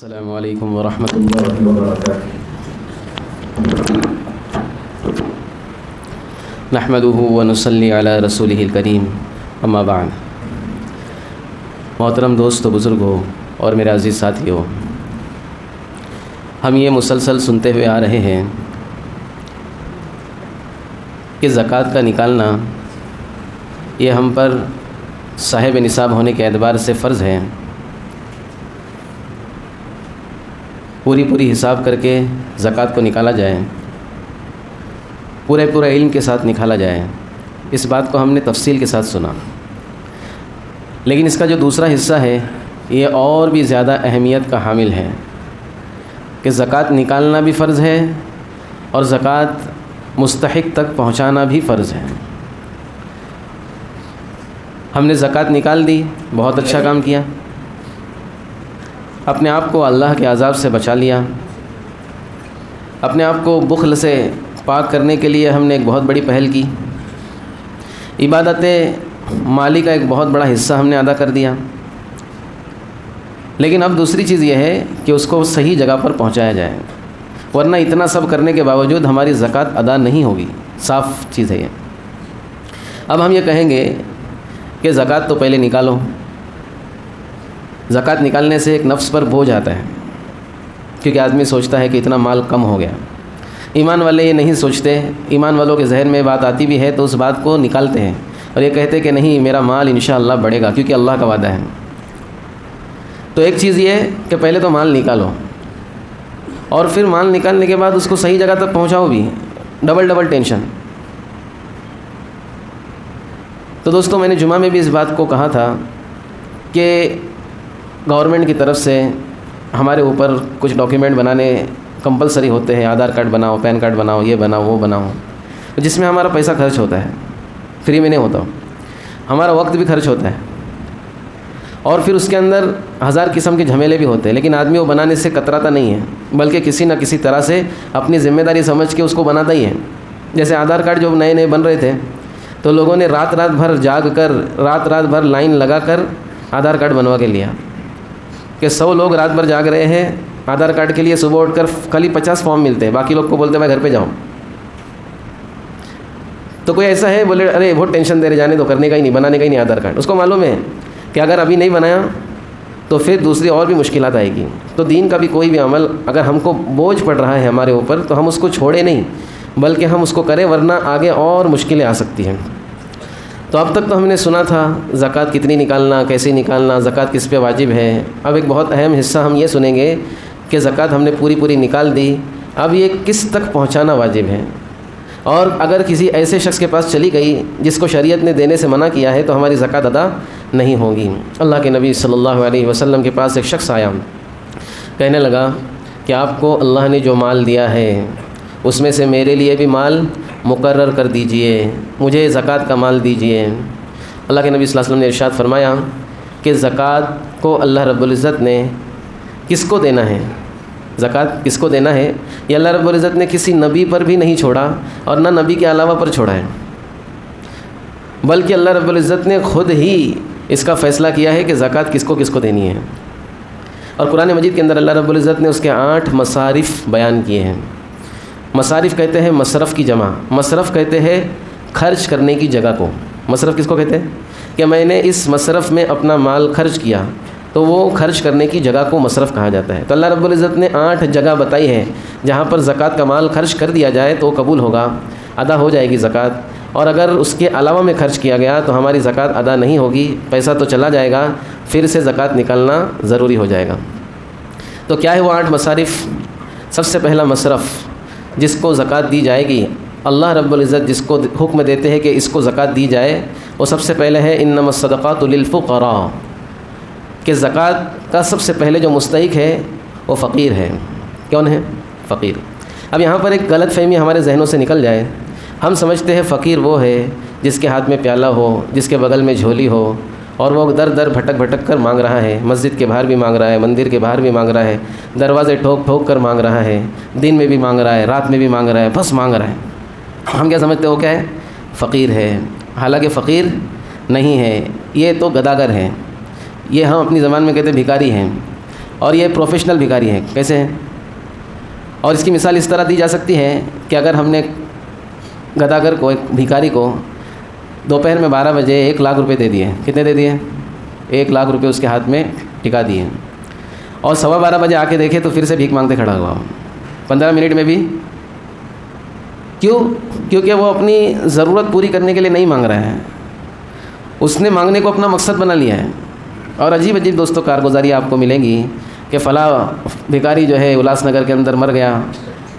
السلام علیکم ورحمۃ اللہ وبرکاتہ۔ نحمده ونصلی علی رسولہ الکریم، اما بعد۔ محترم دوست و بزرگوں اور میرے عزیز ساتھیوں، ہم یہ مسلسل سنتے ہوئے آ رہے ہیں کہ زکوٰۃ کا نکالنا یہ ہم پر صاحب نصاب ہونے کے اعتبار سے فرض ہے۔ پوری حساب کر کے زکوٰۃ کو نکالا جائے، پورے علم کے ساتھ نکالا جائے، اس بات کو ہم نے تفصیل کے ساتھ سنا۔ لیکن اس کا جو دوسرا حصہ ہے یہ اور بھی زیادہ اہمیت کا حامل ہے کہ زکوٰۃ نکالنا بھی فرض ہے اور زکوٰۃ مستحق تک پہنچانا بھی فرض ہے۔ ہم نے زکوٰۃ نکال دی، بہت اچھا کام کیا، اپنے آپ کو اللہ کے عذاب سے بچا لیا، اپنے آپ کو بخل سے پاک کرنے کے لیے ہم نے ایک بہت بڑی پہل کی، عبادت مالی کا ایک بہت بڑا حصہ ہم نے ادا کر دیا۔ لیکن اب دوسری چیز یہ ہے کہ اس کو صحیح جگہ پر پہنچایا جائے، ورنہ اتنا سب کرنے کے باوجود ہماری زکوٰۃ ادا نہیں ہوگی، صاف چیز ہے یہ۔ اب ہم یہ کہیں گے کہ زکوٰۃ تو پہلے نکالو۔ زکوٰۃ نکالنے سے ایک نفس پر بوجھ آتا ہے، کیونکہ آدمی سوچتا ہے کہ اتنا مال کم ہو گیا۔ ایمان والے یہ نہیں سوچتے، ایمان والوں کے ذہن میں بات آتی بھی ہے تو اس بات کو نکالتے ہیں اور یہ کہتے کہ نہیں، میرا مال انشاءاللہ بڑھے گا، کیونکہ اللہ کا وعدہ ہے۔ تو ایک چیز یہ ہے کہ پہلے تو مال نکالو، اور پھر مال نکالنے کے بعد اس کو صحیح جگہ تک پہنچاؤ بھی، ڈبل ٹینشن۔ تو دوستوں، میں نے جمعہ میں بھی اس بات کو کہا تھا کہ گورنمنٹ کی طرف سے ہمارے اوپر کچھ ڈاکیومنٹ بنانے کمپلسری ہوتے ہیں، آدھار کارڈ بناؤ، پین کارڈ بناؤ، یہ بناؤ وہ بناؤ، جس میں ہمارا پیسہ خرچ ہوتا ہے، فری میں نہیں ہوتا، ہمارا وقت بھی خرچ ہوتا ہے، اور پھر اس کے اندر ہزار قسم کے جھمیلے بھی ہوتے ہیں۔ لیکن آدمی وہ بنانے سے کتراتا نہیں ہے، بلکہ کسی نہ کسی طرح سے اپنی ذمہ داری سمجھ کے اس کو بناتا ہی ہے۔ جیسے آدھار کارڈ جو نئے بن رہے تھے تو لوگوں نے رات بھر جاگ کر، رات بھر لائن لگا کر آدھار کارڈ بنوا کے لیا، کہ 100 لوگ رات بھر جاگ رہے ہیں آدھار کارڈ کے لیے، صبح اٹھ کر خالی 50 فارم ملتے ہیں، باقی لوگ کو بولتے ہیں میں گھر پہ جاؤں۔ تو کوئی ایسا ہے بولے ارے بہت ٹینشن دے رہے، جانے تو، کرنے کا ہی نہیں، بنانے کا ہی نہیں آدھار کارڈ۔ اس کو معلوم ہے کہ اگر ابھی نہیں بنایا تو پھر دوسری اور بھی مشکلات آئے گی۔ تو دین کا بھی کوئی بھی عمل اگر ہم کو بوجھ پڑ رہا ہے ہمارے اوپر تو ہم اس کو چھوڑے نہیں، بلکہ ہم اس کو کریں، ورنہ آگے اور مشکلیں آ سکتی ہیں۔ تو اب تک تو ہم نے سنا تھا زکوٰۃ کتنی نکالنا، کیسے نکالنا، زکوٰۃ کس پہ واجب ہے۔ اب ایک بہت اہم حصہ ہم یہ سنیں گے کہ زکوٰۃ ہم نے پوری نکال دی، اب یہ کس تک پہنچانا واجب ہے، اور اگر کسی ایسے شخص کے پاس چلی گئی جس کو شریعت نے دینے سے منع کیا ہے تو ہماری زکوٰۃ ادا نہیں ہوگی۔ اللہ کے نبی صلی اللہ علیہ وسلم کے پاس ایک شخص آیا، کہنے لگا کہ آپ کو اللہ نے جو مال دیا ہے اس میں سے میرے لیے بھی مال مقرر کر دیجئے، مجھے زکوٰۃ کا مال دیجئے۔ اللہ کے نبی صلی اللہ علیہ وسلم نے ارشاد فرمایا کہ زکوٰۃ کو اللہ رب العزت نے کس کو دینا ہے، زکوٰۃ کس کو دینا ہے، یہ اللہ رب العزت نے کسی نبی پر بھی نہیں چھوڑا اور نہ نبی کے علاوہ پر چھوڑا ہے، بلکہ اللہ رب العزت نے خود ہی اس کا فیصلہ کیا ہے کہ زکوٰۃ کس کو دینی ہے۔ اور قرآن مجید کے اندر اللہ رب العزت نے اس کے 8 مصارف بیان کیے ہیں۔ مصارف کہتے ہیں مصرف کی جمع، مصرف کہتے ہیں خرچ کرنے کی جگہ کو۔ مصرف کس کو کہتے ہیں کہ میں نے اس مصرف میں اپنا مال خرچ کیا، تو وہ خرچ کرنے کی جگہ کو مصرف کہا جاتا ہے۔ تو اللہ رب العزت نے 8 جگہ بتائی ہے جہاں پر زکوٰۃ کا مال خرچ کر دیا جائے تو قبول ہوگا، ادا ہو جائے گی زکوٰۃ، اور اگر اس کے علاوہ میں خرچ کیا گیا تو ہماری زکوٰۃ ادا نہیں ہوگی، پیسہ تو چلا جائے گا، پھر سے زکوٰۃ نکالنا ضروری ہو جائے گا۔ تو کیا ہے وہ 8 مصارف؟ سب سے پہلا مصرف جس کو زکوٰۃ دی جائے گی، اللہ رب العزت جس کو حکم دیتے ہیں کہ اس کو زکوٰۃ دی جائے، وہ سب سے پہلے ہے انما الصدقات للفقراء، کہ زکوٰۃ کا سب سے پہلے جو مستحق ہے وہ فقیر ہے۔ کون ہے؟ فقیر۔ اب یہاں پر ایک غلط فہمی ہمارے ذہنوں سے نکل جائے، ہم سمجھتے ہیں فقیر وہ ہے جس کے ہاتھ میں پیالہ ہو، جس کے بغل میں جھولی ہو، اور وہ در بھٹک کر مانگ رہا ہے، مسجد کے باہر بھی مانگ رہا ہے، مندر کے باہر بھی مانگ رہا ہے، دروازے ٹھوک کر مانگ رہا ہے، دن میں بھی مانگ رہا ہے، رات میں بھی مانگ رہا ہے، بس مانگ رہا ہے۔ ہم کیا سمجھتے ہو؟ کیا ہے؟ فقیر ہے، حالانکہ فقیر نہیں ہے، یہ تو گداگر ہے، یہ ہم اپنی زبان میں کہتے ہیں بھکاری ہیں۔ اور یہ پروفیشنل بھکاری ہے. کیسے ہے؟ اور اس کی مثال اس طرح دی جا سکتی ہے کہ اگر ہم نے گداگر کو، ایک بھکاری کو دوپہر میں 12 بجے 1 لاکھ روپے دے دیے. کتنے دے دیے؟ 1 لاکھ روپے اس کے ہاتھ میں ٹکا دیے. اور 12:15 بجے آ کے دیکھے تو پھر سے بھیک مانگتے کھڑا ہوا 15 منٹ میں بھی. کیوں؟ کیونکہ وہ اپنی ضرورت پوری کرنے کے لیے نہیں مانگ رہا ہے، اس نے مانگنے کو اپنا مقصد بنا لیا ہے. اور عجیب عجیب دوستوں کارگزاری آپ کو ملیں گی کہ فلاں بھکاری جو ہے الاس نگر کے اندر مر گیا،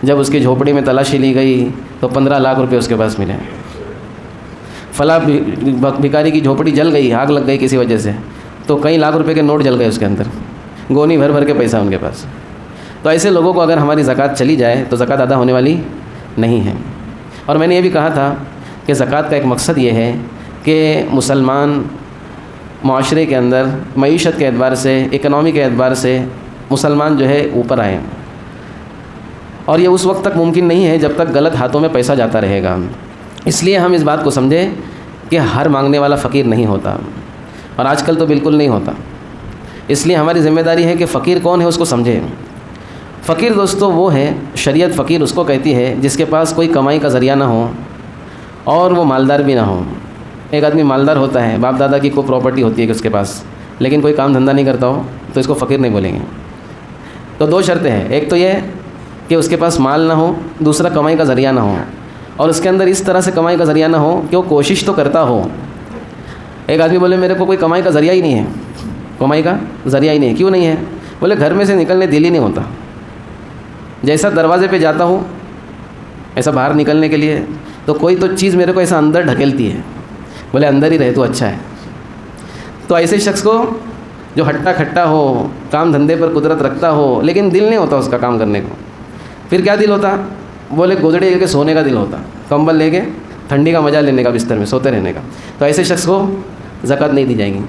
جب اس کی جھوپڑی میں تلاشی لی گئی تو 15 لاکھ روپے اس کے پاس ملے. فلاں بھکاری کی جھوپڑی جل گئی، آگ لگ گئی کسی وجہ سے، تو کئی لاکھ روپے کے نوٹ جل گئے اس کے اندر، گونی بھر بھر کے پیسہ ان کے پاس. تو ایسے لوگوں کو اگر ہماری زکوٰۃ چلی جائے تو زکوٰۃ ادا ہونے والی نہیں ہے. اور میں نے یہ بھی کہا تھا کہ زکوٰۃ کا ایک مقصد یہ ہے کہ مسلمان معاشرے کے اندر معیشت کے اعتبار سے، اکنامی کے اعتبار سے مسلمان جو ہے اوپر آئے. اور یہ اس وقت تک ممکن نہیں ہے جب تک غلط ہاتھوں میں پیسہ جاتا رہے گا. اس لیے ہم اس بات کو سمجھیں کہ ہر مانگنے والا فقیر نہیں ہوتا، اور آج کل تو بالکل نہیں ہوتا. اس لیے ہماری ذمہ داری ہے کہ فقیر کون ہے اس کو سمجھیں. فقیر دوستو وہ ہے، شریعت فقیر اس کو کہتی ہے جس کے پاس کوئی کمائی کا ذریعہ نہ ہو اور وہ مالدار بھی نہ ہو. ایک آدمی مالدار ہوتا ہے، باپ دادا کی کوئی پراپرٹی ہوتی ہے کہ اس کے پاس، لیکن کوئی کام دھندا نہیں کرتا ہو تو اس کو فقیر نہیں بولیں گے. تو 2 شرطیں ہیں، ایک تو یہ کہ اس کے پاس مال نہ ہو، دوسرا کمائی کا ذریعہ نہ ہو، اور اس کے اندر اس طرح سے کمائی کا ذریعہ نہ ہو کہ وہ کوشش تو کرتا ہو. ایک آدمی بولے میرے کو کوئی کمائی کا ذریعہ ہی نہیں ہے، کمائی کا ذریعہ ہی نہیں ہے. کیوں نہیں ہے؟ بولے گھر میں سے نکلنے دل ہی نہیں ہوتا. جیسا دروازے پہ جاتا ہوں ایسا باہر نکلنے کے لیے تو کوئی تو چیز میرے کو ایسا اندر ڈھکیلتی ہے. بولے اندر ہی رہے تو اچھا ہے. تو ایسے شخص کو جو ہٹا کھٹا ہو، کام دھندے پر قدرت رکھتا ہو لیکن دل نہیں ہوتا اس کا کام کرنے کو، پھر کیا دل ہوتا؟ بولے گودڑی لے کے سونے کا دل ہوتا، کمبل لے کے ٹھنڈی کا مزہ لینے کا، بستر میں سوتے رہنے کا. تو ایسے شخص کو زکوٰۃ نہیں دی جائے گی.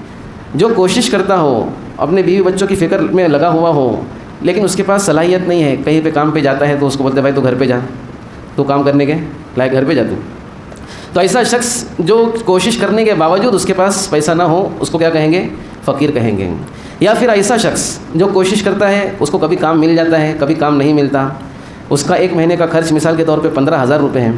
جو کوشش کرتا ہو، اپنے بیوی بچوں کی فکر میں لگا ہوا ہو، لیکن اس کے پاس صلاحیت نہیں ہے، کہیں پہ کام پہ جاتا ہے تو اس کو بولتے بھائی تو گھر پہ جا، تو کام کرنے کے لائق گھر پہ جا تو ایسا شخص جو کوشش کرنے کے باوجود اس کے پاس پیسہ نہ ہو اس کو کیا کہیں گے؟ فقیر کہیں گے. یا پھر ایسا شخص جو کوشش کرتا ہے، اس کو کبھی کام مل جاتا ہے کبھی کام نہیں ملتا، اس کا ایک مہینے کا خرچ مثال کے طور پہ 15,000 روپے ہے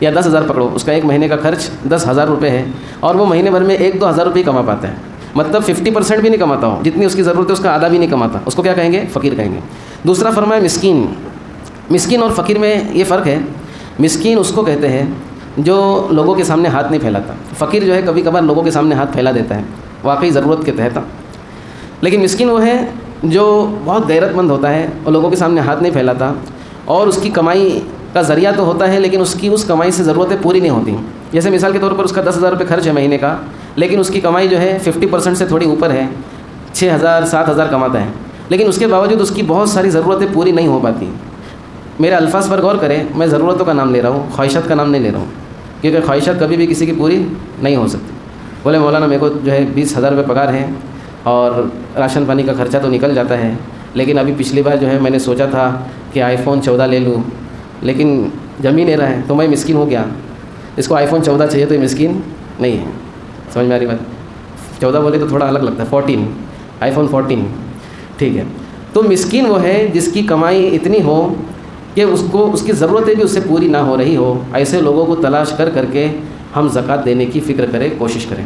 یا 10,000 پکڑو، اس کا ایک مہینے کا خرچ 10,000 روپے ہے اور وہ مہینے بھر میں 1-2 ہزار روپے کما پاتا ہے، مطلب 50% بھی نہیں کماتا ہو، جتنی اس کی ضرورت ہے اس کا آدھا بھی نہیں کماتا، اس کو کیا کہیں گے؟ فقیر کہیں گے. دوسرا فرمایا مسکین. مسکین اور فقیر میں یہ فرق ہے. مسکین اس کو کہتے ہیں جو لوگوں کے سامنے ہاتھ نہیں پھیلاتا. فقیر جو ہے کبھی کبھار لوگوں کے سامنے ہاتھ پھیلا دیتا ہے واقعی ضرورت کے تحت، لیکن مسکین وہ ہے جو بہت غیرت مند ہوتا ہے اور لوگوں کے سامنے ہاتھ نہیں پھیلاتا، اور اس کی کمائی کا ذریعہ تو ہوتا ہے لیکن اس کمائی سے ضرورتیں پوری نہیں ہوتی. جیسے مثال کے طور پر اس کا 10,000 روپے خرچ ہے مہینے کا، لیکن اس کی کمائی جو ہے 50% سے تھوڑی اوپر ہے، 6,000-7,000 کماتا ہے، لیکن اس کے باوجود اس کی بہت ساری ضرورتیں پوری نہیں ہو پاتی. میرے الفاظ پر غور کریں، میں ضرورتوں کا نام لے رہا ہوں، خواہشات کا نام نہیں لے رہا ہوں، کیونکہ خواہشات کبھی بھی کسی کی پوری نہیں ہو سکتی. بولے مولانا میرے کو جو ہے 20,000 روپے پگار ہے اور راشن پانی کا خرچہ تو نکل جاتا ہے، لیکن ابھی پچھلی بار جو ہے میں نے سوچا تھا کہ iPhone 14 لے لوں، لیکن جم ہی نہیں رہا ہے، تو میں مسکین ہوں کیا؟ اس کو iPhone 14 چاہیے تو یہ مسکین نہیں ہے. سمجھ میں آ رہی بات؟ 14 بولے تو تھوڑا الگ لگتا ہے، 14 iPhone 14 ٹھیک ہے. تو مسکین وہ ہے جس کی کمائی اتنی ہو کہ اس کی ضرورتیں بھی اس سے پوری نہ ہو رہی ہو. ایسے لوگوں کو تلاش کر کے ہم زکوٰۃ دینے کی فکر کریں، کوشش کریں.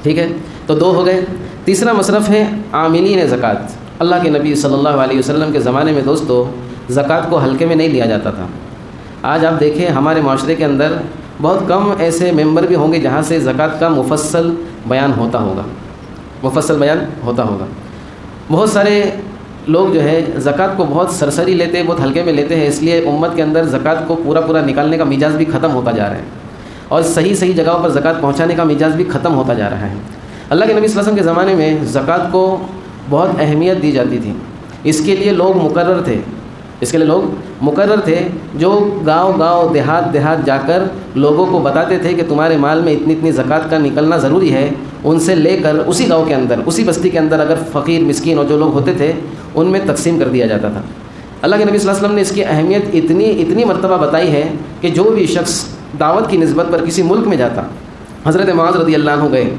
ٹھیک ہے، تو 2 ہو گئے. تیسرا مصرف ہے عاملین زکوٰۃ. اللہ کے نبی صلی اللہ علیہ وسلم کے زمانے میں دوستو زکوٰۃ کو ہلکے میں نہیں لیا جاتا تھا. آج آپ دیکھیں ہمارے معاشرے کے اندر بہت کم ایسے ممبر بھی ہوں گے جہاں سے زکوٰۃ کا مفصل بیان ہوتا ہوگا. بہت سارے لوگ جو ہے زکوٰۃ کو بہت سرسری لیتے ہیں، بہت ہلکے میں لیتے ہیں، اس لیے امت کے اندر زکوٰۃ کو پورا نکالنے کا مزاج بھی ختم ہوتا جا رہا ہے اور صحیح جگہوں پر زکوٰۃ پہنچانے کا مزاج بھی ختم ہوتا جا رہا ہے. اللہ کے نبی صلی اللہ علیہ وسلم کے زمانے میں زکوٰۃ کو بہت اہمیت دی جاتی تھی. اس کے لیے لوگ مقرر تھے جو گاؤں دیہات جا کر لوگوں کو بتاتے تھے کہ تمہارے مال میں اتنی زکوٰۃ کا نکلنا ضروری ہے. ان سے لے کر اسی گاؤں کے اندر، اسی بستی کے اندر اگر فقیر مسکین اور جو لوگ ہوتے تھے ان میں تقسیم کر دیا جاتا تھا. اللہ کے نبی صلی اللہ علیہ وسلم نے اس کی اہمیت اتنی مرتبہ بتائی ہے کہ جو بھی شخص دعوت کی نسبت پر کسی ملک میں جاتا، حضرت معاذ رضی اللہ عنہ گئے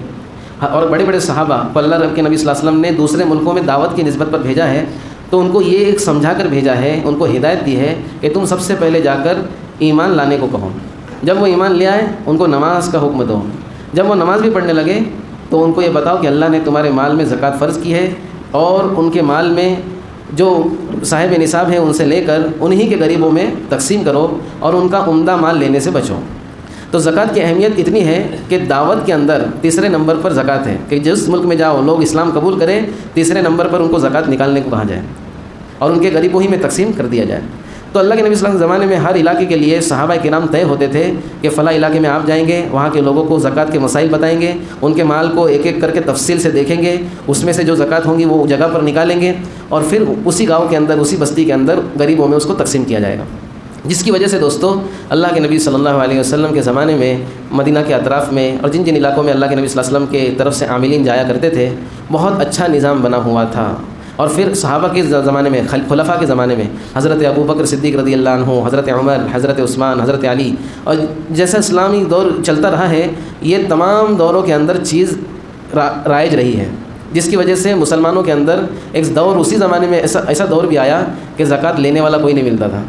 اور بڑے بڑے صحابہ کو اللہ رب کے نبی صلی اللہ علیہ وسلم نے دوسرے ملکوں میں دعوت کی نسبت پر بھیجا ہے، تو ان کو یہ ایک سمجھا کر بھیجا ہے، ان کو ہدایت دی ہے کہ تم سب سے پہلے جا کر ایمان لانے کو کہو۔ جب وہ ایمان لے آئے ان کو نماز کا حکم دو، جب وہ نماز بھی پڑھنے لگے تو ان کو یہ بتاؤ کہ اللہ نے تمہارے مال میں زکوٰۃ فرض کی ہے، اور ان کے مال میں جو صاحب نصاب ہیں ان سے لے کر انہی کے غریبوں میں تقسیم کرو، اور ان کا عمدہ مال لینے سے بچو۔ تو زکوٰۃ کی اہمیت اتنی ہے کہ دعوت کے اندر تیسرے نمبر پر زکوٰۃ ہے، کہ جس ملک میں جاؤ لوگ اسلام قبول کریں، تیسرے نمبر پر ان کو زکوٰۃ نکالنے کو کہا جائے اور ان کے غریبوں ہی میں تقسیم کر دیا جائے۔ تو اللہ کے نبی صلی اللہ علیہ وسلم کے زمانے میں ہر علاقے کے لیے صحابہ کرام طے ہوتے تھے کہ فلاں علاقے میں آپ جائیں گے، وہاں کے لوگوں کو زکوٰۃ کے مسائل بتائیں گے، ان کے مال کو ایک ایک کر کے تفصیل سے دیکھیں گے، اس میں سے جو زکوٰۃ ہوں گی وہ جگہ پر نکالیں گے، اور پھر اسی گاؤں کے اندر، اسی بستی کے اندر غریبوں میں اس کو تقسیم کیا جائے گا۔ جس کی وجہ سے دوستو اللہ کے نبی صلی اللہ علیہ وسلم کے زمانے میں مدینہ کے اطراف میں اور جن جن علاقوں میں اللہ کے نبی صلی اللہ علیہ وسلم کے طرف سے عاملین جایا کرتے تھے، بہت اچھا نظام بنا ہوا تھا۔ اور پھر صحابہ کے زمانے میں، خلفاء کے زمانے میں، حضرت ابو بکر صدیق رضی اللہ عنہ، حضرت عمر، حضرت عثمان، حضرت علی، اور جیسا اسلامی دور چلتا رہا ہے، یہ تمام دوروں کے اندر چیز رائج رہی ہے، جس کی وجہ سے مسلمانوں کے اندر ایک دور، اسی زمانے میں ایسا دور بھی آیا کہ زکوٰۃ لینے والا کوئی نہیں ملتا تھا،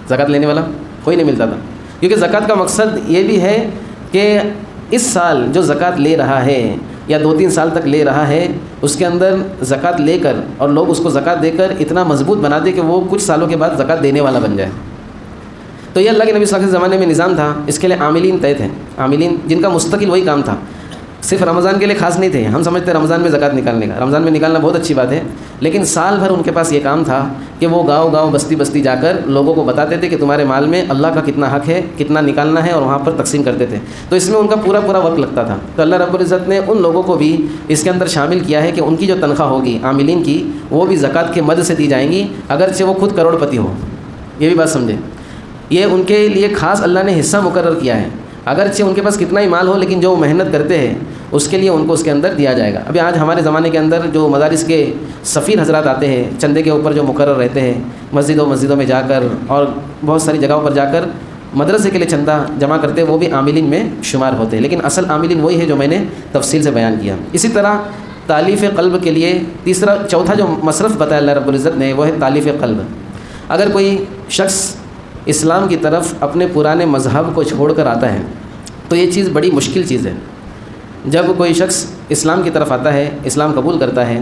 زکوٰۃ لینے والا کوئی نہیں ملتا تھا، کیونکہ زکوٰۃ کا مقصد یہ بھی ہے کہ اس سال جو زکوٰۃ لے رہا ہے یا 2-3 سال تک لے رہا ہے، اس کے اندر زکوٰۃ لے کر اور لوگ اس کو زکوٰۃ دے کر اتنا مضبوط بنا دے کہ وہ کچھ سالوں کے بعد زکوٰۃ دینے والا بن جائے۔ تو یہ اللہ کے نبی صلی اللہ علیہ وسلم کے زمانے میں نظام تھا۔ اس کے لیے عاملین طے تھے، عاملین جن کا مستقل وہی کام تھا، صرف رمضان کے لیے خاص نہیں تھے۔ ہم سمجھتے ہیں رمضان میں زکوٰۃ نکالنے کا، رمضان میں نکالنا بہت اچھی بات ہے، لیکن سال بھر ان کے پاس یہ کام تھا کہ وہ گاؤں گاؤں، بستی بستی جا کر لوگوں کو بتاتے تھے کہ تمہارے مال میں اللہ کا کتنا حق ہے، کتنا نکالنا ہے، اور وہاں پر تقسیم کرتے تھے۔ تو اس میں ان کا پورا وقت لگتا تھا۔ تو اللہ رب العزت نے ان لوگوں کو بھی اس کے اندر شامل کیا ہے کہ ان کی جو تنخواہ ہوگی عاملین کی، وہ بھی زکوٰۃ کے مد سے دی جائیں گی، اگرچہ وہ خود کروڑ پتی ہو۔ یہ بھی بات سمجھیں، یہ ان کے لیے خاص اللہ نے حصہ مقرر کیا ہے، اگرچہ ان کے پاس کتنا ہی مال ہو، لیکن جو محنت کرتے ہیں اس کے لیے ان کو اس کے اندر دیا جائے گا۔ ابھی آج ہمارے زمانے کے اندر جو مدارس کے سفیر حضرات آتے ہیں، چندے کے اوپر جو مقرر رہتے ہیں، مسجدوں میں جا کر اور بہت ساری جگہوں پر جا کر مدرسے کے لیے چندہ جمع کرتے ہیں، وہ بھی عاملین میں شمار ہوتے ہیں، لیکن اصل عاملین وہی ہے جو میں نے تفصیل سے بیان کیا۔ اسی طرح تالیف قلب کے لیے چوتھا جو مصرف بتایا اللہ رب العزت نے، وہ ہے تالیف قلب۔ اگر کوئی شخص اسلام کی طرف اپنے پرانے مذہب کو چھوڑ کر آتا ہے تو یہ چیز بڑی مشکل چیز ہے۔ جب کوئی شخص اسلام کی طرف آتا ہے، اسلام قبول کرتا ہے،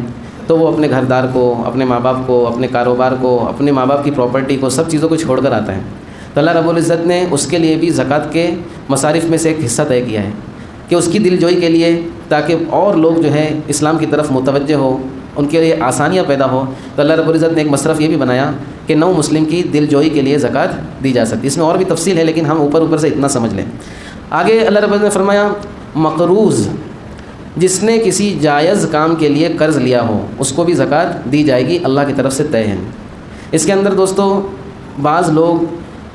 تو وہ اپنے گھردار کو، اپنے ماں باپ کو، اپنے کاروبار کو، اپنے ماں باپ کی پراپرٹی کو، سب چیزوں کو چھوڑ کر آتا ہے۔ تو اللہ رب العزت نے اس کے لیے بھی زکوٰۃ کے مصارف میں سے ایک حصہ طے کیا ہے کہ اس کی دل جوئی کے لیے، تاکہ اور لوگ جو ہے اسلام کی طرف متوجہ ہو، ان کے لیے آسانیاں پیدا ہو، تو اللہ رب العزت نے ایک مصرف یہ بھی بنایا کہ نو مسلم کی دل جوئی کے لیے زکوٰۃ دی جا سکتی۔ اس میں اور بھی تفصیل ہے، لیکن ہم اوپر سے اتنا سمجھ لیں۔ آگے اللہ رب العزت نے فرمایا مقروض، جس نے کسی جائز کام کے لیے قرض لیا ہو، اس کو بھی زکوٰۃ دی جائے گی، اللہ کی طرف سے طے ہے۔ اس کے اندر دوستو بعض لوگ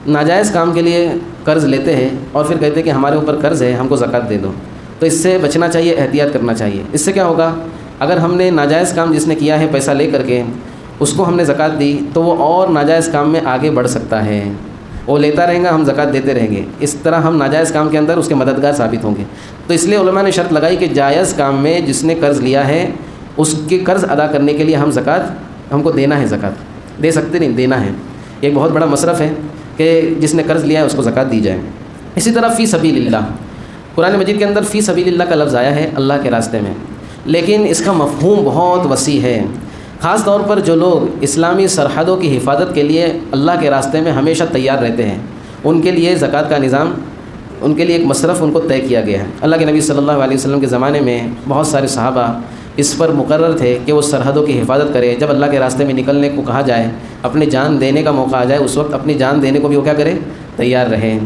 ناجائز کام کے لیے قرض لیتے ہیں اور پھر کہتے ہیں کہ ہمارے اوپر قرض ہے، ہم کو زکوٰۃ دے دو۔ تو اس سے بچنا چاہیے، احتیاط کرنا چاہیے۔ اس سے کیا ہوگا، اگر ہم نے ناجائز کام جس نے کیا ہے پیسہ لے کر کے اس کو ہم نے زکوٰۃ دی، تو وہ اور ناجائز کام میں آگے بڑھ سکتا ہے، وہ لیتا رہیں گا، ہم زکوٰۃ دیتے رہیں گے، اس طرح ہم ناجائز کام کے اندر اس کے مددگار ثابت ہوں گے۔ تو اس لیے علماء نے شرط لگائی کہ جائز کام میں جس نے قرض لیا ہے اس کے قرض ادا کرنے کے لیے ہم کو دینا ہے، زکوٰۃ دے سکتے نہیں، دینا ہے۔ ایک بہت بڑا مصرف ہے کہ جس نے قرض لیا ہے اس کو زکوٰۃ دی جائے۔ اسی طرح فی سبیل اللہ، قرآن مجید کے اندر فی سبیل اللہ کا لفظ آیا ہے، اللہ کے راستے میں، لیکن اس کا مفہوم بہت وسیع ہے۔ خاص طور پر جو لوگ اسلامی سرحدوں کی حفاظت کے لیے اللہ کے راستے میں ہمیشہ تیار رہتے ہیں، ان کے لیے زکوٰۃ کا نظام، ان کے لیے ایک مصرف ان کو طے کیا گیا ہے۔ اللہ کے نبی صلی اللہ علیہ وسلم کے زمانے میں بہت سارے صحابہ اس پر مقرر تھے کہ وہ سرحدوں کی حفاظت کرے، جب اللہ کے راستے میں نکلنے کو کہا جائے، اپنی جان دینے کا موقع آ جائے، اس وقت اپنی جان دینے کو بھی وہ کیا کرے، تیار رہے۔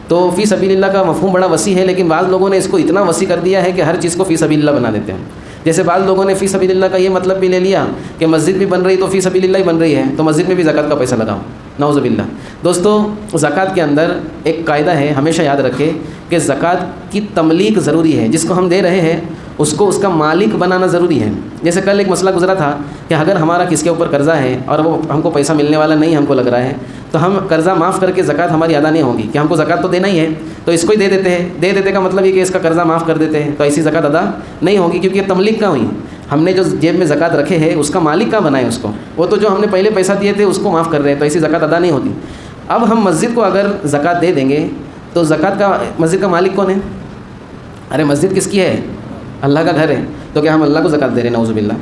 تو فی سبیل اللہ کا مفہوم بڑا وسیع ہے، لیکن بعض لوگوں نے اس کو اتنا وسیع کر دیا ہے کہ ہر چیز کو فی سبیل اللہ بنا دیتے ہیں۔ جیسے بعض لوگوں نے فی سبیل اللہ کا یہ مطلب بھی لے لیا کہ مسجد بھی بن رہی تو فی سبیل اللہ ہی بن رہی ہے، تو مسجد میں بھی زکوٰۃ کا پیسہ لگاؤ، نعوذ باللہ۔ دوستو زکوٰۃ کے اندر ایک قاعدہ ہے، ہمیشہ یاد رکھے کہ زکوٰۃ کی تملیک ضروری ہے، جس کو ہم دے رہے ہیں اس کو اس کا مالک بنانا ضروری ہے۔ جیسے کل ایک مسئلہ گزرا تھا کہ اگر ہمارا کس کے اوپر قرضہ ہے اور وہ ہم کو پیسہ ملنے والا نہیں ہم کو لگ رہا ہے، تو ہم قرضہ معاف کر کے زکوٰۃ ہماری ادا نہیں ہوگی، کہ ہم کو زکوٰۃ تو دینا ہی ہے، تو اس کو ہی دے دیتے کا مطلب یہ کہ اس کا قرضہ معاف کر دیتے ہیں، تو ایسی زکوٰۃ ادا نہیں ہوگی، کیونکہ یہ تملیغ کہاں ہوئی؟ ہم نے جو جیب میں زکوٰۃ رکھے ہے اس کا مالک کہاں بنائے اس کو؟ وہ تو جو ہم نے پہلے پیسہ دیے تھے اس کو معاف کر رہے ہیں، تو ایسی زکوٰۃ ادا نہیں ہوتی۔ اب ہم مسجد کو اگر زکوٰۃ دے دیں گے تو زکوٰۃ کا مسجد کا مالک کون ہے؟ ارے مسجد کس کی ہے؟ اللہ کا گھر ہے، تو کیا ہم اللہ کو زکوٰۃ دے رہے ہیں؟ نعوذ باللہ۔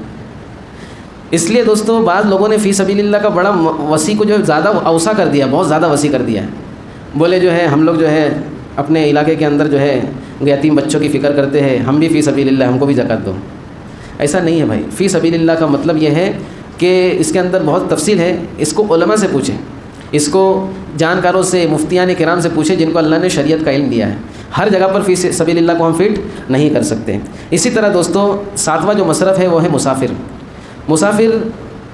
اس لیے دوستو بعض لوگوں نے فی سبیل اللہ کا بڑا وسیع کو جو زیادہ اوسع کر دیا، بہت زیادہ وسیع کر دیا ہے۔ بولے جو ہے ہم لوگ جو ہے اپنے علاقے کے اندر جو ہے یتیم بچوں کی فکر کرتے ہیں، ہم بھی فی سبیل اللہ، ہم کو بھی زکوٰۃ دو۔ ایسا نہیں ہے بھائی، فی سبیل اللہ کا مطلب یہ ہے کہ اس کے اندر بہت تفصیل ہے، اس کو علماء سے پوچھیں، اس کو جانکاروں سے، مفتیان کرام سے پوچھیں جن کو اللہ نے شریعت کا علم دیا ہے۔ ہر جگہ پر فی سبیل اللہ کو ہم فٹ نہیں کر سکتے۔ اسی طرح دوستو 7واں جو مصرف ہے وہ ہے مسافر۔ مسافر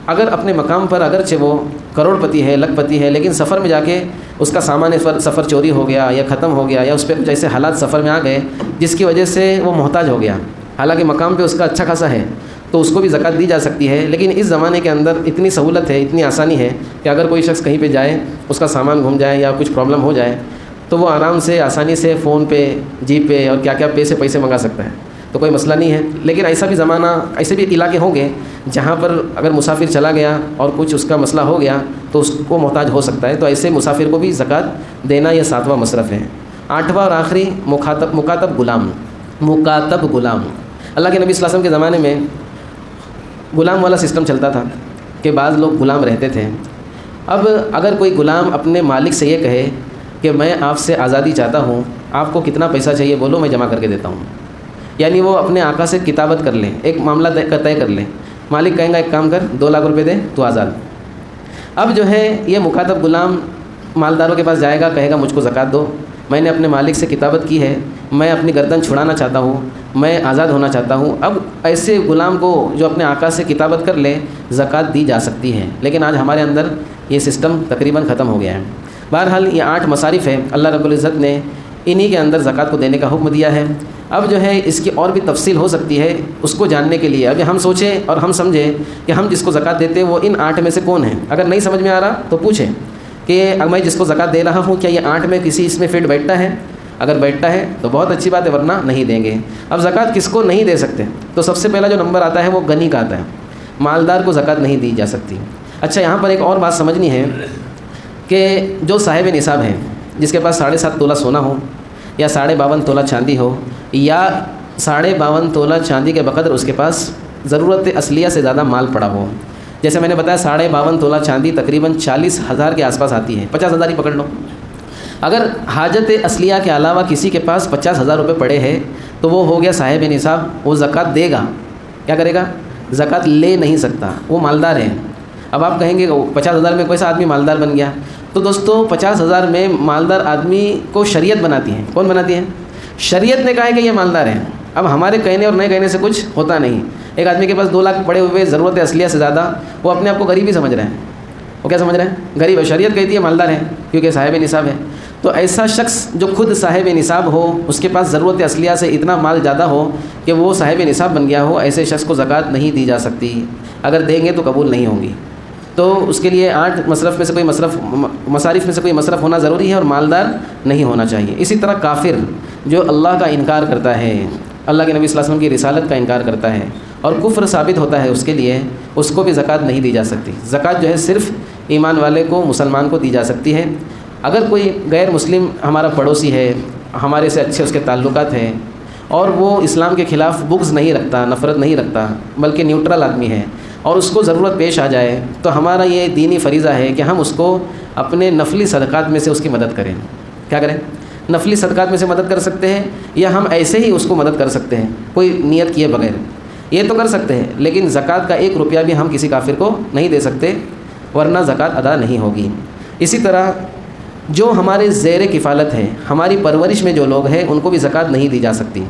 اگر اپنے مقام پر اگرچہ وہ کروڑ پتی ہے، لکھ پتی ہے، لیکن سفر میں جا کے اس کا سامان سفر چوری ہو گیا یا ختم ہو گیا، یا اس پہ کچھ ایسے حالات سفر میں آ گئے جس کی وجہ سے وہ محتاج ہو گیا، حالانکہ مقام پہ اس کا اچھا خاصا ہے، تو اس کو بھی زکوٰۃ دی جا سکتی ہے۔ لیکن اس زمانے کے اندر اتنی سہولت ہے، اتنی آسانی ہے کہ اگر کوئی شخص کہیں پہ جائے، اس کا سامان گھم جائے یا کچھ پرابلم ہو جائے تو وہ آرام سے آسانی سے فون پہ، جی پے اور کیا کیا پے سے پیسے منگا سکتا ہے، تو کوئی مسئلہ نہیں ہے۔ لیکن ایسا بھی زمانہ، ایسے بھی علاقے ہوں گے جہاں پر اگر مسافر چلا گیا اور کچھ اس کا مسئلہ ہو گیا تو اس کو محتاج ہو سکتا ہے، تو ایسے مسافر کو بھی زکوٰۃ دینا یہ 7واں مصرف ہے۔ 8واں اور آخری مکاتب غلام۔ اللہ کے نبی صلی اللہ علیہ وسلم کے زمانے میں غلام والا سسٹم چلتا تھا کہ بعض لوگ غلام رہتے تھے۔ اب اگر کوئی غلام اپنے مالک سے یہ کہے کہ میں آپ سے آزادی چاہتا ہوں، آپ کو کتنا پیسہ چاہیے بولو، میں جمع کر کے دیتا ہوں، یعنی وہ اپنے آقا سے کتابت کر لیں، ایک معاملہ طے کر لیں، مالک کہیں گا ایک کام کر 2 لاکھ روپے دے تو آزاد۔ اب جو ہے یہ مکاتب غلام مالداروں کے پاس جائے گا، کہے گا مجھ کو زکوٰۃ دو، میں نے اپنے مالک سے کتابت کی ہے، میں اپنی گردن چھڑانا چاہتا ہوں، میں آزاد ہونا چاہتا ہوں۔ اب ایسے غلام کو جو اپنے آقا سے کتابت کر لے زکوٰۃ دی جا سکتی ہے، لیکن آج ہمارے اندر یہ سسٹم تقریباً ختم ہو گیا ہے۔ بہرحال یہ 8 مصارف ہے، اللہ رب العزت نے انہی کے اندر زکوٰۃ کو دینے کا حکم دیا ہے۔ اب جو ہے اس کی اور بھی تفصیل ہو سکتی ہے، اس کو جاننے کے لیے ابھی ہم سوچیں اور ہم سمجھیں کہ ہم جس کو زکوٰۃ دیتے ہیں وہ ان 8 میں سے کون ہیں۔ اگر نہیں سمجھ میں آ رہا تو پوچھیں کہ میں جس کو زکوٰۃ دے رہا ہوں کیا یہ 8 میں کسی اس میں فٹ بیٹھتا ہے؟ اگر بیٹھتا ہے تو بہت اچھی بات ہے، ورنہ نہیں دیں گے۔ اب زکوٰۃ کس کو نہیں دے سکتے؟ تو سب سے پہلا جو نمبر آتا ہے وہ غنی کا آتا ہے، مالدار کو زکوٰۃ نہیں دی جا سکتی۔ اچھا یہاں پر ایک اور بات سمجھنی ہے کہ جو صاحب نصاب ہے، جس کے پاس 7.5 تولہ سونا ہو یا 52.5 تولہ چاندی ہو یا 52.5 تولہ چاندی کے بقدر اس کے پاس ضرورت اصلیہ سے زیادہ مال پڑا ہو، جیسے میں نے بتایا 52.5 تولہ چاندی تقریباً 40,000 کے آس پاس آتی ہے، 50,000 ہی پکڑ لو۔ اگر حاجت اصلیہ کے علاوہ کسی کے پاس 50,000 روپے پڑے ہیں تو وہ ہو گیا صاحب نصاب، وہ زکوٰۃ دے گا۔ کیا کرے گا؟ زکوٰۃ لے نہیں سکتا، وہ مالدار ہے۔ اب آپ کہیں گے 50,000 میں کوئی آدمی مالدار بن گیا، تو دوستو 50,000 میں مالدار آدمی کو شریعت بناتی ہے۔ کون بناتی ہے؟ شریعت نے کہا ہے کہ یہ مالدار ہے۔ اب ہمارے کہنے اور نئے کہنے سے کچھ ہوتا نہیں۔ ایک آدمی کے پاس 2 لاکھ پڑے ہوئے، ضرورت اصلیہ سے زیادہ، وہ اپنے آپ کو غریب ہی سمجھ رہے ہیں۔ وہ کیا سمجھ رہے ہیں؟ غریب ہے۔ شریعت کہتی ہے مالدار ہے کیونکہ صاحب نصاب ہے۔ تو ایسا شخص جو خود صاحب نصاب ہو، اس کے پاس ضرورت اصلیہ سے اتنا مال زیادہ ہو کہ وہ صاحب نصاب بن گیا ہو، ایسے شخص کو زکوٰۃ نہیں دی جا سکتی۔ اگر دیں گے تو قبول نہیں ہوں گی۔ تو اس کے لیے 8 مصارف میں سے کوئی مصرف ہونا ضروری ہے اور مالدار نہیں ہونا چاہیے۔ اسی طرح کافر جو اللہ کا انکار کرتا ہے، اللہ کے نبی صلی اللہ علیہ وسلم کی رسالت کا انکار کرتا ہے اور کفر ثابت ہوتا ہے اس کے لیے، اس کو بھی زکوٰۃ نہیں دی جا سکتی۔ زکوٰۃ جو ہے صرف ایمان والے کو، مسلمان کو دی جا سکتی ہے۔ اگر کوئی غیر مسلم ہمارا پڑوسی ہے، ہمارے سے اچھے اس کے تعلقات ہیں اور وہ اسلام کے خلاف بغض نہیں رکھتا، نفرت نہیں رکھتا، بلکہ نیوٹرل آدمی ہے، اور اس کو ضرورت پیش آ جائے تو ہمارا یہ دینی فریضہ ہے کہ ہم اس کو اپنے نفلی صدقات میں سے اس کی مدد کریں۔ کیا کریں؟ نفلی صدقات میں سے مدد کر سکتے ہیں، یا ہم ایسے ہی اس کو مدد کر سکتے ہیں کوئی نیت کیے بغیر، یہ تو کر سکتے ہیں، لیکن زکوٰۃ کا 1 روپیہ بھی ہم کسی کافر کو نہیں دے سکتے، ورنہ زکوٰۃ ادا نہیں ہوگی۔ اسی طرح جو ہمارے زیر کفالت ہے، ہماری پرورش میں جو لوگ ہیں، ان کو بھی زکوٰۃ نہیں دی جا سکتی۔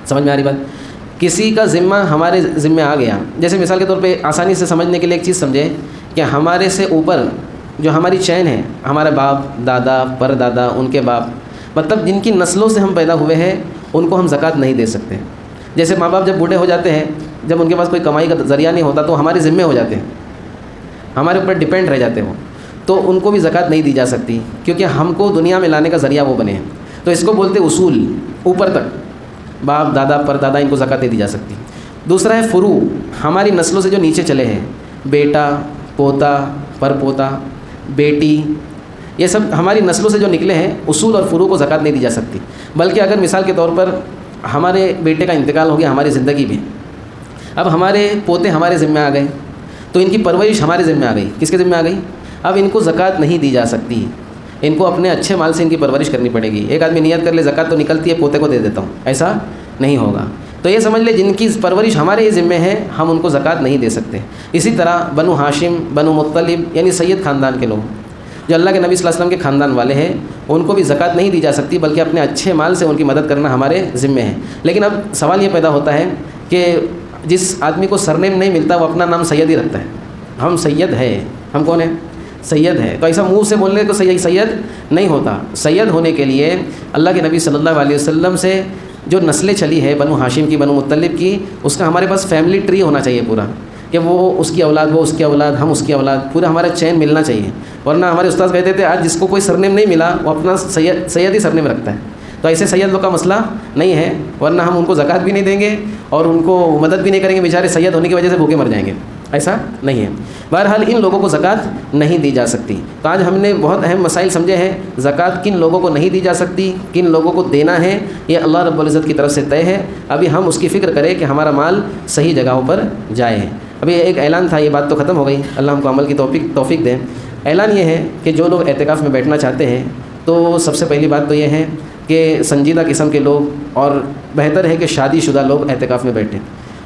سمجھ میں آ رہی بات؟ کسی کا ذمہ ہمارے ذمہ آ گیا، جیسے مثال کے طور پہ آسانی سے سمجھنے کے لیے ایک چیز سمجھیں کہ ہمارے سے اوپر جو ہماری چین ہے، ہمارے باپ، دادا، پر دادا، ان کے باپ، مطلب جن کی نسلوں سے ہم پیدا ہوئے ہیں، ان کو ہم زکوٰۃ نہیں دے سکتے۔ جیسے ماں باپ جب بوڑھے ہو جاتے ہیں، جب ان کے پاس کوئی کمائی کا ذریعہ نہیں ہوتا تو ہمارے ذمے ہو جاتے ہیں، ہمارے اوپر ڈیپینڈ رہ جاتے ہیں، تو ان کو بھی زکوٰۃ نہیں دی جا سکتی، کیونکہ ہم کو دنیا میں لانے کا ذریعہ وہ بنے ہیں۔ تو اس کو بولتے اصول، اوپر تک باپ دادا پر دادا ان کو زکوٰۃ دے دی جا سکتی۔ دوسرا ہے فروع، ہماری نسلوں سے جو نیچے چلے ہیں، بیٹا، پوتا، پر پوتا، بیٹی، یہ سب ہماری نسلوں سے جو نکلے ہیں، اصول اور فروع کو زکوٰۃ نہیں دی جا سکتی۔ بلکہ اگر مثال کے طور پر ہمارے بیٹے کا انتقال ہو گیا ہماری زندگی میں، اب ہمارے پوتے ہمارے ذمہ آ گئے، تو ان کی پرورش ہمارے ذمہ آ گئی۔ کس کے ذمہ آ گئی؟ اب ان کو زکوٰۃ نہیں دی جا سکتی، ان کو اپنے اچھے مال سے ان کی پرورش کرنی پڑے گی۔ ایک آدمی نیت کر لے زکوٰۃ تو نکلتی ہے، پوتے کو دے دیتا ہوں، ایسا نہیں ہوگا۔ تو یہ سمجھ لے جن کی پرورش ہمارے ہی ذمہ ہے، ہم ان کو زکوٰۃ نہیں دے سکتے۔ اسی طرح بنو ہاشم، بنو مطلب یعنی سید خاندان کے لوگ جو اللہ کے نبی صلی اللہ علیہ وسلم کے خاندان والے ہیں، ان کو بھی زکوٰۃ نہیں دی جا سکتی، بلکہ اپنے اچھے مال سے ان کی مدد کرنا ہمارے ذمہ ہے۔ لیکن اب سوال یہ پیدا ہوتا ہے کہ جس آدمی کو سرنیم نہیں ملتا وہ اپنا نام سید ہی رکھتا ہے، ہم سید ہے، ہم کون ہیں؟ سید ہے۔ تو ایسا منہ سے بولنے کو سید نہیں ہوتا۔ سید ہونے کے لیے اللہ کے نبی صلی اللہ علیہ وسلم سے جو نسلیں چلی ہے، بنو ہاشم کی، بنو مطلب کی، اس کا ہمارے پاس فیملی ٹری ہونا چاہیے پورا، کہ وہ اس کی اولاد، وہ اس کی اولاد، ہم اس کی اولاد، پورا ہمارا چین ملنا چاہیے۔ ورنہ ہمارے استاد کہتے تھے آج جس کو کوئی سرنیم نہیں ملا وہ اپنا سید ہی سرنیم رکھتا ہے۔ تو ایسے سید لوگ کا مسئلہ نہیں ہے، ورنہ ہم ان کو زکوٰۃ بھی نہیں دیں گے اور ان کو مدد بھی نہیں کریں گے، بیچارے سید ہونے کی وجہ سے بھوکے مر جائیں گے، ایسا نہیں ہے۔ بہرحال ان لوگوں کو زکوٰۃ نہیں دی جا سکتی۔ تو آج ہم نے بہت اہم مسائل سمجھے ہیں۔ زکوٰۃ کن لوگوں کو نہیں دی جا سکتی، کن لوگوں کو دینا ہے، یہ اللہ رب العزت کی طرف سے طے ہے۔ ابھی ہم اس کی فکر کریں کہ ہمارا مال صحیح جگہوں پر جائے۔ ابھی ایک اعلان تھا، یہ بات تو ختم ہو گئی، اللہ ہم کو عمل کی توفیق دیں۔ اعلان یہ ہے کہ جو لوگ اعتکاف میں بیٹھنا چاہتے ہیں تو سب سے پہلی بات تو یہ ہے کہ سنجیدہ قسم کے لوگ، اور بہتر ہے کہ شادی شدہ لوگ اعتکاف میں بیٹھیں،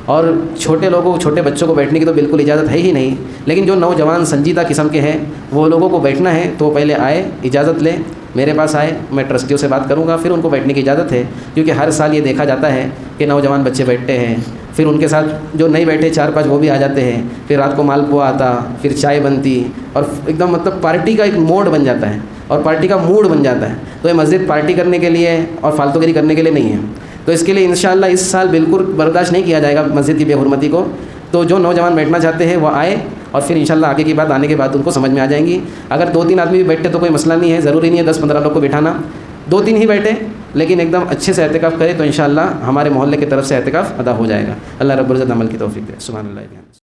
اور چھوٹے بچوں کو بیٹھنے کی تو بالکل اجازت ہے ہی نہیں۔ لیکن جو نوجوان سنجیدہ قسم کے ہیں وہ لوگوں کو بیٹھنا ہے تو پہلے آئے، اجازت لیں، میرے پاس آئے، میں ٹرسٹیوں سے بات کروں گا، پھر ان کو بیٹھنے کی اجازت ہے۔ کیونکہ ہر سال یہ دیکھا جاتا ہے کہ نوجوان بچے بیٹھتے ہیں، پھر ان کے ساتھ جو نہیں بیٹھے 4-5 وہ بھی آ جاتے ہیں، پھر رات کو مال پوا آتا، پھر چائے بنتی، اور ایک دم مطلب پارٹی کا ایک موڈ بن جاتا ہے اور پارٹی کا موڈ بن جاتا ہے۔ تو یہ مسجد پارٹی کرنے کے لیے اور فالتو گیری کرنے کے لیے نہیں ہے۔ تو اس کے لیے انشاءاللہ اس سال بالکل برداشت نہیں کیا جائے گا مسجد کی بے حرمتی کو۔ تو جو نوجوان بیٹھنا چاہتے ہیں وہ آئے، اور پھر انشاءاللہ آگے کی بات آنے کے بعد ان کو سمجھ میں آ جائیں گی۔ اگر 2-3 آدمی بھی بیٹھتے تو کوئی مسئلہ نہیں ہے، ضروری نہیں ہے 10-15 لوگ کو بٹھانا، 2-3 ہی بیٹھے، لیکن ایک دم اچھے سے اعتکاف کرے تو انشاءاللہ ہمارے محلے کی طرف سے اعتکاف ادا ہو جائے گا۔ اللہ رب العزت عمل کی توفیق دے۔ سبحان اللہ۔